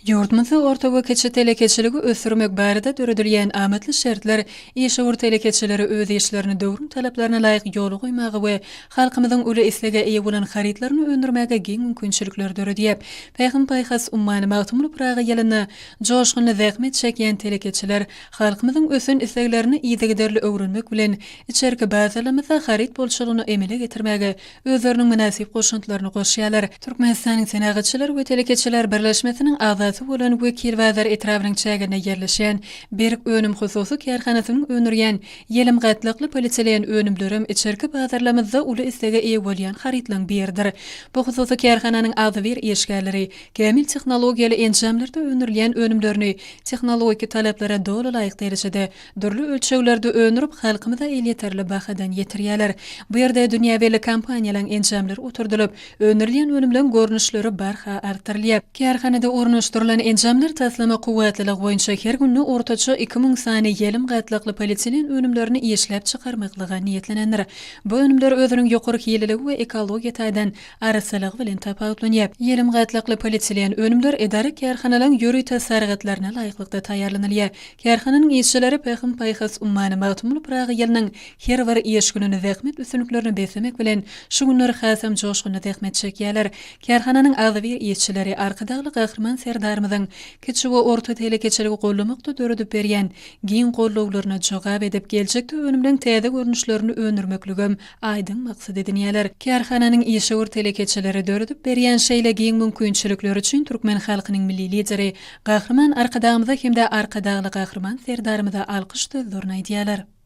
Yurtmyzy orta we keçe telekeçiligi ösürmek barada döredilýän amatly şertler işe telekeçileri öz işlerini döwrün taleplerine laýyk ýoly goýmagy we halkymyzyň uly islega eýe bolan haritlaryny öndürmäge giň mümkinçilikler döredýär. Paýhym paýhas ummany magtymly praga ýelyny joşgyny zähmet çekýän telekeçiler halkymyzyň ösün isleglerini ýygyderli öwrenmek bilen içerki bazalarymyza harit bolşulygyny emele getirmäge özleriniň münasip goşuntlaryny goşýarlar. Türkmenistanyň senagatçylar we telekeçiler birleşmesiniň bolan wekil wazir etrawynyň çägine yerleşen Berk önüm hususy kärhanasynyň önürýän ýelim gatlykly polisiýen önümlerim içerki bazarlamyzda uly islega eýe bolýan haritlaryň biridir. Bu hususy kärhananyň azy bir eşgärleri kämil tehnologiýaly enjamlarda önürýän önümlerini tehnologik taleplara dolu laýyk derecede dürli ölçeglerde önürüp halkymyza ýeterli bahadan ýetirýärler. Bu ýerde dünýäweli kompaniýalaryň enjamlary oturdylyp önürýän önümleriň görnüşleri barha artyrylýar. Kärhanada ornaşdyrylan enjamlar taslama kuwatlylygy boýunça her günü ortaça 2000 sany ýelim gatlykly polisiýen önümlerini işläp çykarmaklyga niýetlenenler. Bu önümler özüniň ýokary hileligi we ekologiýa taýdan arasalygy bilen tapawutlanýar. Ýelim gatlykly polisiýen önümler edara kärhanalaryň ýöri tasarrufatlaryna laýyklykda taýýarlanylýar. Kärhananyň işçileri paýhym paýhas ummany magtymly praga ýelyniň her bir iş gününi zähmet üstünliklerini beslemek bilen şu günleri hasam joşgyny zähmet çekýärler. Kärhananyň azy bir işçileri arkadagy gahrman serdarymyzyň keçe we orta telekeçiligi gollamakda döredip berýän giň gollawlaryna jogap edip geljekde önümden täze görnüşlerini önürmekligim aýdyn maksat edinýärler. Kärhananyň işe telekeçileri döredip berýän şeýle giň mümkinçilikleri üçin türkmen halkynyň milli lideri gahrman arkadagymyza hem-de arkadagy gahrman serdarymyza alkyş sözlerini aýdýarlar.